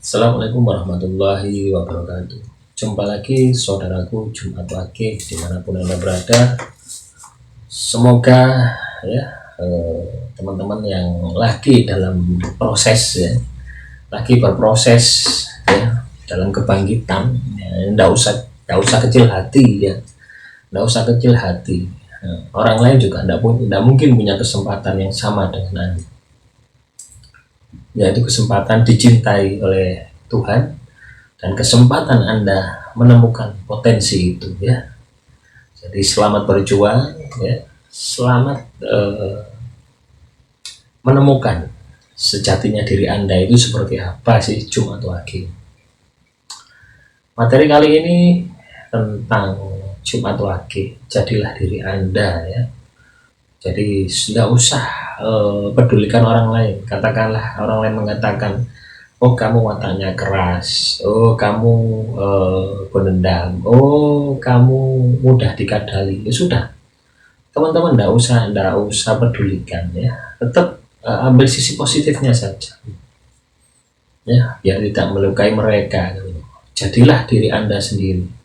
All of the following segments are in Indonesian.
Assalamualaikum warahmatullahi wabarakatuh. Jumpa lagi saudaraku Jumat Wage dimanapun Anda berada. Semoga ya teman-teman yang lagi dalam proses ya, lagi berproses ya dalam kebangkitan, ya, nggak usah kecil hati ya, nggak usah kecil hati. Orang lain juga nggak mungkin punya kesempatan yang sama dengan Anda, yaitu kesempatan dicintai oleh Tuhan dan kesempatan Anda menemukan potensi itu ya. Jadi selamat berjuang ya, selamat menemukan sejatinya diri Anda itu seperti apa sih Jumat Wage. Materi kali ini tentang Jumat Wage, jadilah diri Anda ya. Jadi tidak usah pedulikan orang lain. Katakanlah orang lain mengatakan, oh kamu wataknya keras, oh kamu penendam, oh kamu mudah dikadali. Ya sudah, teman-teman tidak usah pedulikan ya. Tetap ambil sisi positifnya saja ya, biar tidak melukai mereka gitu. Jadilah diri Anda sendiri.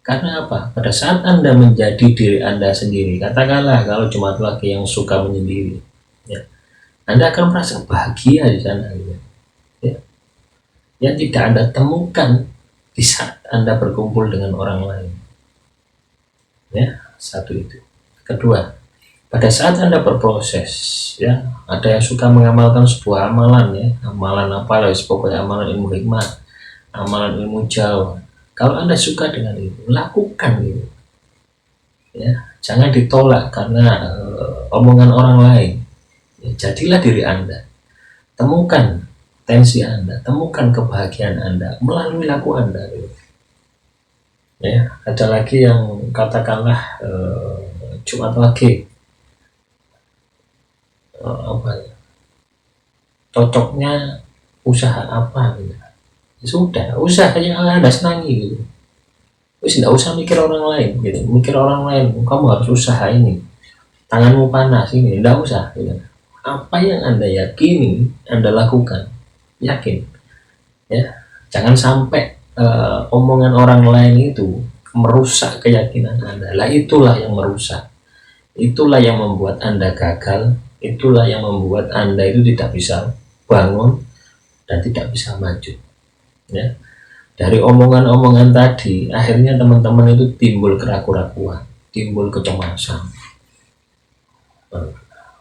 Karena apa? Pada saat Anda menjadi diri Anda sendiri, katakanlah kalau cuma laki yang suka menyendiri ya, Anda akan merasa bahagia di sana gitu ya. Yang tidak Anda temukan di saat Anda berkumpul dengan orang lain. Ya, satu itu. Kedua, pada saat Anda berproses, ya, ada yang suka mengamalkan sebuah amalan ya, amalan apa lah, pokoknya amalan ilmu hikmah, amalan ilmu jauh. Kalau Anda suka dengan itu, lakukan itu. Ya, jangan ditolak karena omongan orang lain. Ya, jadilah diri Anda. Temukan tensi Anda, temukan kebahagiaan Anda melalui laku Anda. Ya, ada lagi yang katakanlah Jumat Wage apa ya, cocoknya usaha apa gitu. Ya sudah, usaha yang Anda senangi gitu. Terus tidak usah mikir orang lain gitu. Mikir orang lain, kamu harus usaha ini, tanganmu panas ini, tidak usah gitu. Apa yang Anda yakini, Anda lakukan, yakin ya. Jangan sampai omongan orang lain itu merusak keyakinan Anda. Lah itulah yang merusak. Itulah yang membuat Anda gagal, itulah yang membuat Anda itu tidak bisa bangun dan tidak bisa maju. Ya. Dari omongan-omongan tadi, akhirnya teman-teman itu timbul keraguan-keraguan, timbul kecemasan.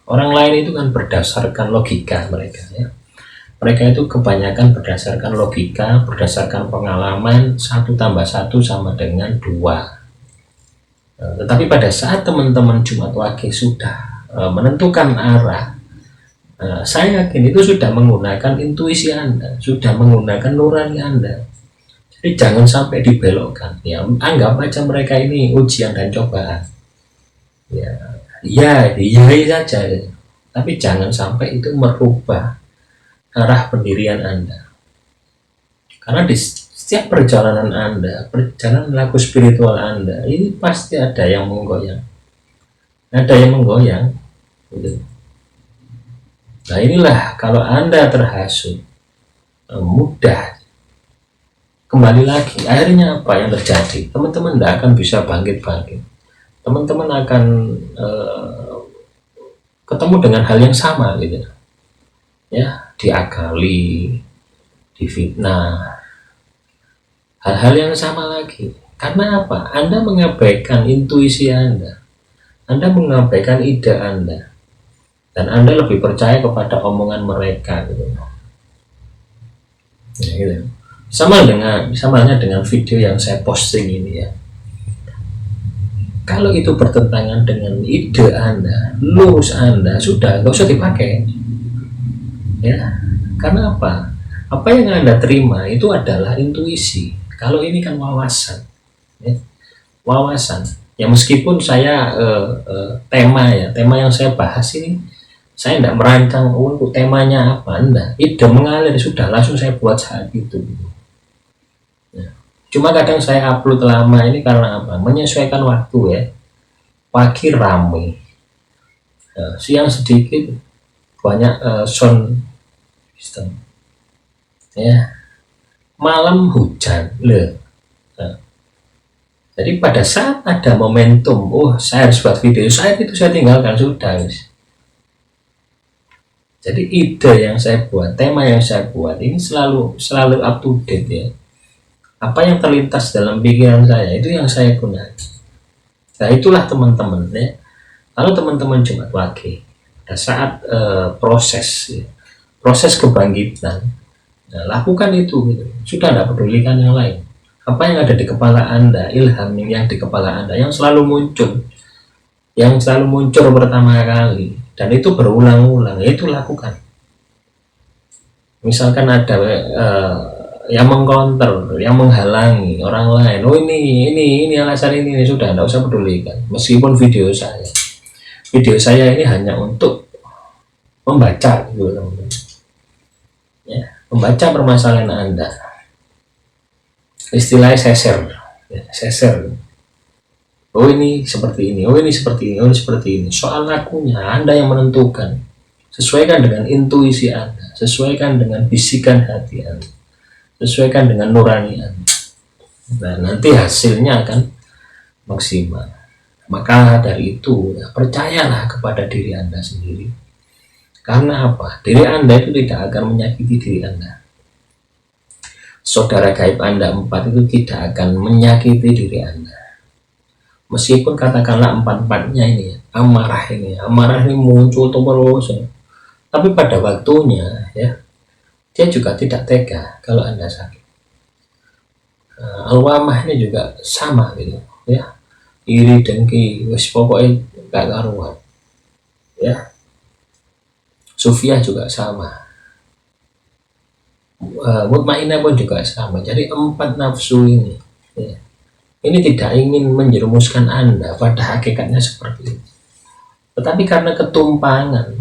Orang lain itu kan berdasarkan logika mereka ya. Mereka itu kebanyakan berdasarkan logika, berdasarkan pengalaman, 1+1 sama dengan 2. Tetapi pada saat teman-teman Jumat Wage sudah menentukan arah, saya yakin itu sudah menggunakan intuisi Anda, sudah menggunakan nurani Anda. Jadi jangan sampai dibelokkan. Ya, anggap aja mereka ini ujian dan cobaan. Ya, iya saja. Tapi jangan sampai itu merubah arah pendirian Anda. Karena di setiap perjalanan Anda, perjalanan laku spiritual Anda, ini pasti ada yang menggoyang. Ada yang menggoyang. Gitu. Nah inilah kalau Anda terhasut, mudah kembali lagi. Akhirnya apa yang terjadi? Teman-teman tidak akan bisa bangkit-bangkit. Teman-teman akan ketemu dengan hal yang sama gitu. Ya, diakali, difitnah, hal-hal yang sama lagi. Karena apa? Anda mengabaikan intuisi Anda mengabaikan ide Anda, dan Anda lebih percaya kepada omongan mereka gitu. Ya, gitu. Samanya dengan video yang saya posting ini ya. Kalau itu bertentangan dengan ide Anda, lurus Anda, sudah nggak usah dipakai. Ya, karena apa? Apa yang Anda terima itu adalah intuisi. Kalau ini kan wawasan, ya. Wawasan. Ya meskipun saya tema yang saya bahas ini, saya tidak merancang untuk temanya apa, enggak. Ide mengalir sudah langsung saya buat saat itu. Ya. Cuma kadang saya upload lama ini karena apa? Menyesuaikan waktu ya. Pagi ramai, siang sedikit banyak sound system. Ya, malam hujan loh. Nah, jadi pada saat ada momentum, oh saya harus buat video, saat itu saya tinggalkan sudah. Jadi ide yang saya buat, tema yang saya buat ini selalu selalu up to date ya. Apa yang terlintas dalam pikiran saya itu yang saya gunakan. Nah itulah teman-teman ya. Kalau teman-teman Jumat Wage pada saat proses ya, proses kebangkitan, nah, lakukan itu gitu. Sudah tidak pedulikan yang lain. Apa yang ada di kepala Anda, ilham yang di kepala Anda yang selalu muncul, pertama kali, dan itu berulang-ulang, itu lakukan. Misalkan ada yang mengkonter, yang menghalangi orang lain, oh ini alasan ini sudah tidak usah pedulikan. Meskipun video saya ini hanya untuk membaca gitu teman-teman ya, membaca permasalahan Anda, istilahnya seser ya, seser. Oh ini seperti ini, oh ini seperti ini, oh ini seperti ini. Soal lakunya Anda yang menentukan. Sesuaikan dengan intuisi Anda, sesuaikan dengan bisikan hati Anda, sesuaikan dengan nurani Anda. Nah nanti hasilnya akan maksimal. Maka dari itu ya, percayalah kepada diri Anda sendiri. Karena apa? Diri Anda itu tidak akan menyakiti diri Anda. Saudara gaib Anda 4 itu tidak akan menyakiti diri Anda. Meskipun katakanlah 4-4-nya ini ya, amarah ini muncul terus ya. Tapi pada waktunya ya, dia juga tidak tega kalau Anda sakit. Al-wamah ini juga sama gitu ya, iri dengki wis pokoknya gak karuan ya. Sufia juga sama, mutmainah pun juga sama. Jadi 4 nafsu ini ya, ini tidak ingin menjerumuskan Anda pada hakikatnya seperti itu, tetapi karena ketumpangan,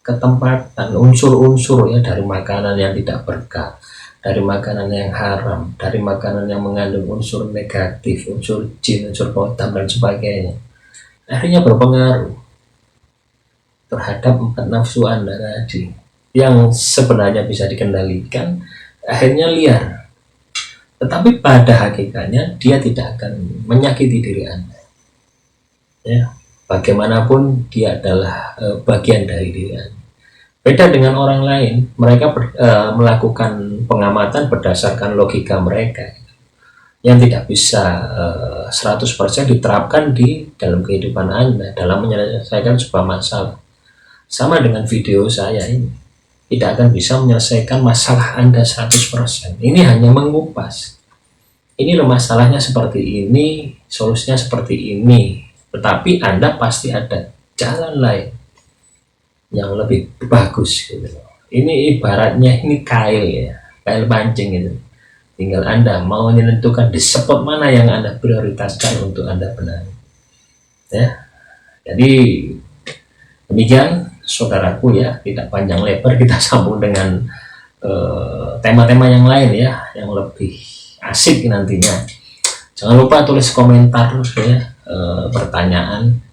ketempatan unsur-unsur ya, dari makanan yang tidak berkah, dari makanan yang haram, dari makanan yang mengandung unsur negatif, unsur jin, unsur kodam dan sebagainya, akhirnya berpengaruh terhadap 4 nafsu Anda tadi yang sebenarnya bisa dikendalikan, akhirnya liar. Tetapi pada hakikatnya dia tidak akan menyakiti diri Anda ya, bagaimanapun dia adalah bagian dari diri Anda. Beda dengan orang lain, mereka melakukan pengamatan berdasarkan logika mereka yang tidak bisa 100% diterapkan di dalam kehidupan Anda dalam menyelesaikan sebuah masalah. Sama dengan video saya ini, tidak akan bisa menyelesaikan masalah Anda 100%. Ini hanya mengupas. Ini loh masalahnya seperti ini, solusinya seperti ini. Tetapi Anda pasti ada jalan lain yang lebih bagus gitu. Ini ibaratnya ini kail ya, kail pancing gitu. Tinggal Anda mau menentukan di spot mana yang Anda prioritaskan untuk Anda benahi. Ya. Jadi demikian saudaraku ya, tidak panjang lebar, kita sambung dengan tema-tema yang lain ya, yang lebih asik nantinya. Jangan lupa tulis komentar ya, pertanyaan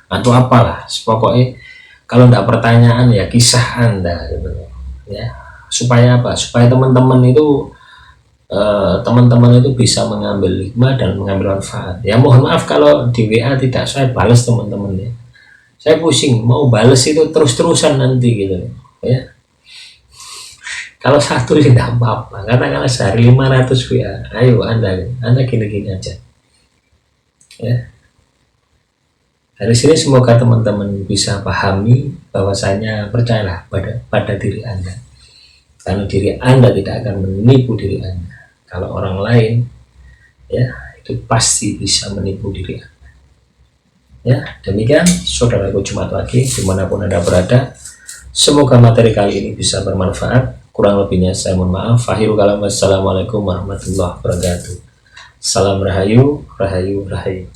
atau apalah, pokoknya kalau tidak pertanyaan ya kisah Anda gitu ya, supaya apa, supaya teman-teman itu bisa mengambil hikmah dan mengambil manfaat ya. Mohon maaf kalau di WA tidak saya balas teman-teman ya, saya pusing mau balas itu terus-terusan nanti gitu ya. Kalau satu tidak apa-apa, katakanlah sehari 500 WA, ayo anda gini-gini aja ya. Dari sini semoga teman-teman bisa pahami bahwasanya percayalah pada diri Anda, karena diri Anda tidak akan menipu diri Anda. Kalau orang lain ya, itu pasti bisa menipu diri Anda ya. Demikian saudaraku Jumat Wage dimanapun Anda berada, semoga materi kali ini bisa bermanfaat. Kurang lebihnya saya mohon maaf. Akhirul kalam, wassalamualaikum warahmatullahi wabarakatuh. Salam rahayu, rahayu, rahayu.